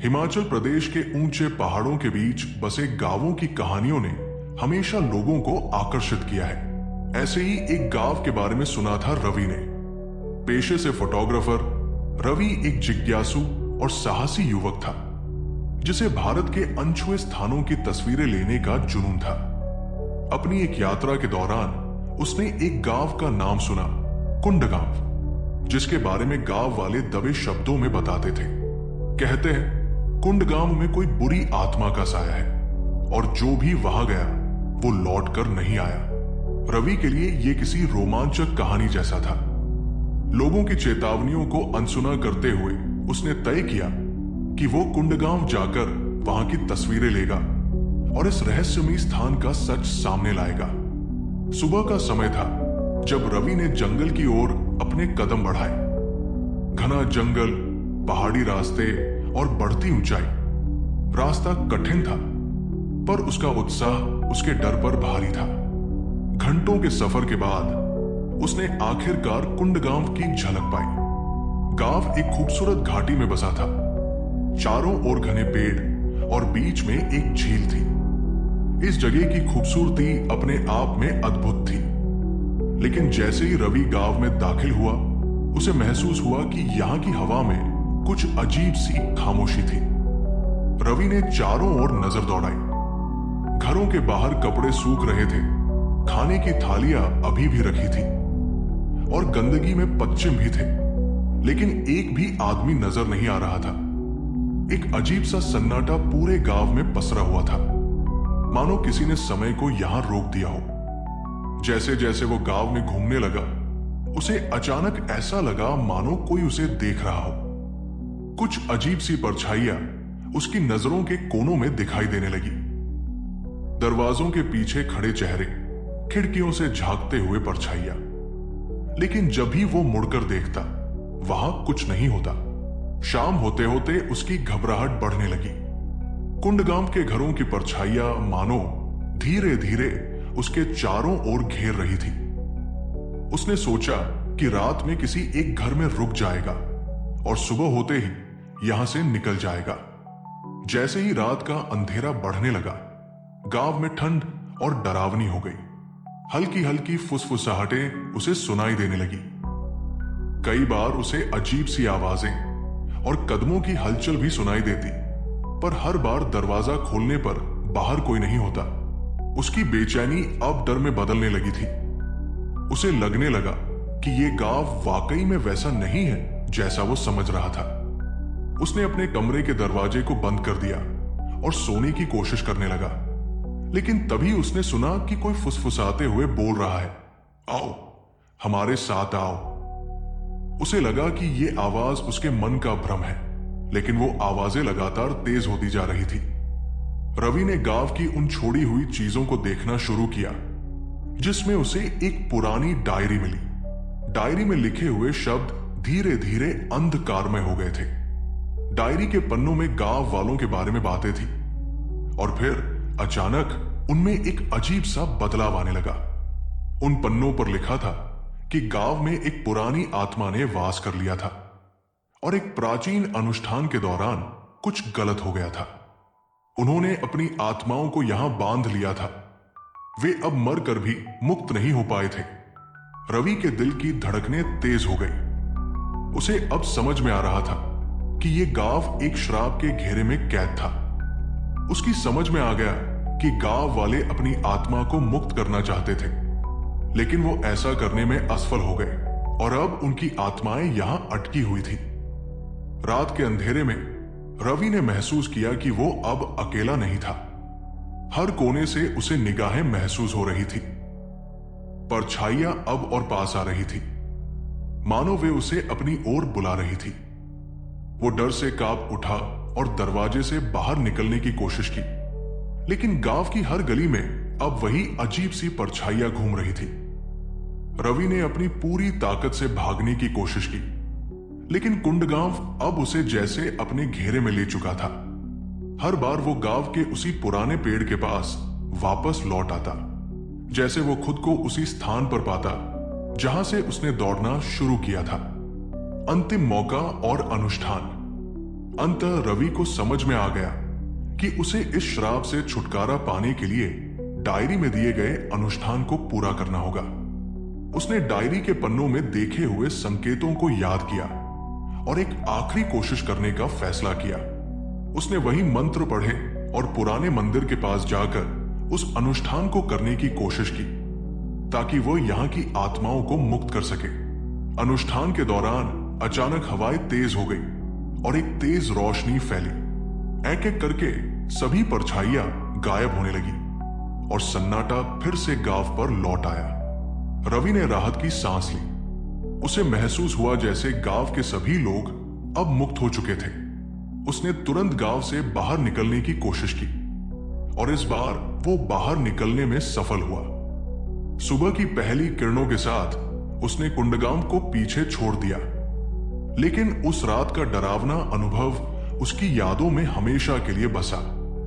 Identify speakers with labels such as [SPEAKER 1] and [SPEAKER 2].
[SPEAKER 1] हिमाचल प्रदेश के ऊंचे पहाड़ों के बीच बसे गांवों की कहानियों ने हमेशा लोगों को आकर्षित किया है। ऐसे ही एक गांव के बारे में सुना था रवि ने। पेशे से फोटोग्राफर, रवि एक जिज्ञासु और साहसी युवक था जिसे भारत के अनछुए स्थानों की तस्वीरें लेने का जुनून था। अपनी एक यात्रा के दौरान उसने एक गांव का नाम सुना, कुंड गांव, जिसके बारे में गांव वाले दबे शब्दों में बताते थे। कहते हैं कुंड गांव में कोई बुरी आत्मा का साया है और जो भी वहां गया वो लौट कर नहीं आया। रवि के लिए यह किसी रोमांचक कहानी जैसा था। लोगों की चेतावनियों को अनसुना करते हुए उसने तय किया कि वो कुंड गांव जाकर वहां की तस्वीरें लेगा और इस रहस्यमयी स्थान का सच सामने लाएगा। सुबह का समय था जब रवि ने जंगल की ओर अपने कदम बढ़ाए। घना जंगल, पहाड़ी रास्ते और बढ़ती ऊंचाई। रास्ता कठिन था पर उसका उत्साह उसके डर पर भारी था। घंटों के सफर के बाद उसने आखिरकार कुंड गांव की झलक पाई। गांव एक खूबसूरत घाटी में बसा था। चारों ओर घने पेड़ और बीच में एक झील थी। इस जगह की खूबसूरती अपने आप में अद्भुत थी। लेकिन जैसे ही रवि गांव में दाखिल हुआ, उसे महसूस हुआ कि यहां की हवा में कुछ अजीब सी खामोशी थी। रवि ने चारों ओर नजर दौड़ाई। घरों के बाहर कपड़े सूख रहे थे, खाने की थालियां अभी भी रखी थी और गंदगी में पश्चिम भी थे, लेकिन एक भी आदमी नजर नहीं आ रहा था। एक अजीब सा सन्नाटा पूरे गांव में पसरा हुआ था, मानो किसी ने समय को यहां रोक दिया हो। जैसे जैसे वो गांव में घूमने लगा, उसे अचानक ऐसा लगा मानो कोई उसे देख रहा हो। कुछ अजीब सी परछाइयां उसकी नजरों के कोनों में दिखाई देने लगी। दरवाजों के पीछे खड़े चेहरे, खिड़कियों से झांकते हुए परछाइयां। लेकिन जब भी वो मुड़कर देखता, वहां कुछ नहीं होता। शाम होते होते उसकी घबराहट बढ़ने लगी। कुंड गांव के घरों की परछाइयां मानो धीरे धीरे उसके चारों ओर घेर रही थी। उसने सोचा कि रात में किसी एक घर में रुक जाएगा और सुबह होते ही यहां से निकल जाएगा। जैसे ही रात का अंधेरा बढ़ने लगा, गांव में ठंड और डरावनी हो गई। हल्की हल्की फुसफुसाहटें उसे सुनाई देने लगी। कई बार उसे अजीब सी आवाजें और कदमों की हलचल भी सुनाई देती, पर हर बार दरवाजा खोलने पर बाहर कोई नहीं होता। उसकी बेचैनी अब डर में बदलने लगी थी। उसे लगने लगा कि यह गांव वाकई में वैसा नहीं है जैसा वो समझ रहा था। उसने अपने कमरे के दरवाजे को बंद कर दिया और सोने की कोशिश करने लगा। लेकिन तभी उसने सुना कि कोई फुसफुसाते हुए बोल रहा है, आओ, हमारे साथ आओ। उसे लगा कि यह आवाज उसके मन का भ्रम है, लेकिन वो आवाजें लगातार तेज होती जा रही थी। रवि ने गांव की उन छोड़ी हुई चीजों को देखना शुरू किया, जिसमें उसे एक पुरानी डायरी मिली। डायरी में लिखे हुए शब्द धीरे धीरे अंधकारमय हो गए थे। डायरी के पन्नों में गांव वालों के बारे में बातें थी और फिर अचानक उनमें एक अजीब सा बदलाव आने लगा। उन पन्नों पर लिखा था कि गांव में एक पुरानी आत्मा ने वास कर लिया था और एक प्राचीन अनुष्ठान के दौरान कुछ गलत हो गया था। उन्होंने अपनी आत्माओं को यहां बांध लिया था। वे अब मरकर भी मुक्त नहीं हो पाए थे। रवि के दिल की धड़कनें तेज हो गई। उसे अब समझ में आ रहा था कि यह गांव एक श्राप के घेरे में कैद था। उसकी समझ में आ गया कि गांव वाले अपनी आत्मा को मुक्त करना चाहते थे, लेकिन वो ऐसा करने में असफल हो गए और अब उनकी आत्माएं यहां अटकी हुई थी। रात के अंधेरे में रवि ने महसूस किया कि वो अब अकेला नहीं था। हर कोने से उसे निगाहें महसूस हो रही थी। परछाइयां अब और पास आ रही थी, मानो वे उसे अपनी ओर बुला रही थी। वो डर से कांप उठा और दरवाजे से बाहर निकलने की कोशिश की, लेकिन गांव की हर गली में अब वही अजीब सी परछाइयां घूम रही थी। रवि ने अपनी पूरी ताकत से भागने की कोशिश की, लेकिन कुंड गांव अब उसे जैसे अपने घेरे में ले चुका था। हर बार वो गांव के उसी पुराने पेड़ के पास वापस लौट आता, जैसे वो खुद को उसी स्थान पर पाता जहां से उसने दौड़ना शुरू किया था। अंतिम मौका और अनुष्ठान। अंततः रवि को समझ में आ गया कि उसे इस श्राप से छुटकारा पाने के लिए डायरी में दिए गए अनुष्ठान को पूरा करना होगा। उसने डायरी के पन्नों में देखे हुए संकेतों को याद किया और एक आखिरी कोशिश करने का फैसला किया। उसने वही मंत्र पढ़े और पुराने मंदिर के पास जाकर उस अनुष्ठान को करने की कोशिश की ताकि वो यहाँ की आत्माओं को मुक्त कर सके। अनुष्ठान के दौरान अचानक हवाएं तेज हो गई और एक तेज रोशनी फैली। एक एक करके सभी परछाइयां गायब होने लगी और सन्नाटा फिर से गांव पर लौट आया। रवि ने राहत की सांस ली। उसे महसूस हुआ जैसे गांव के सभी लोग अब मुक्त हो चुके थे। उसने तुरंत गांव से बाहर निकलने की कोशिश की और इस बार वो बाहर निकलने में सफल हुआ। सुबह की पहली किरणों के साथ उसने कुंडगांव को पीछे छोड़ दिया, लेकिन उस रात का डरावना अनुभव उसकी यादों में हमेशा के लिए बसा।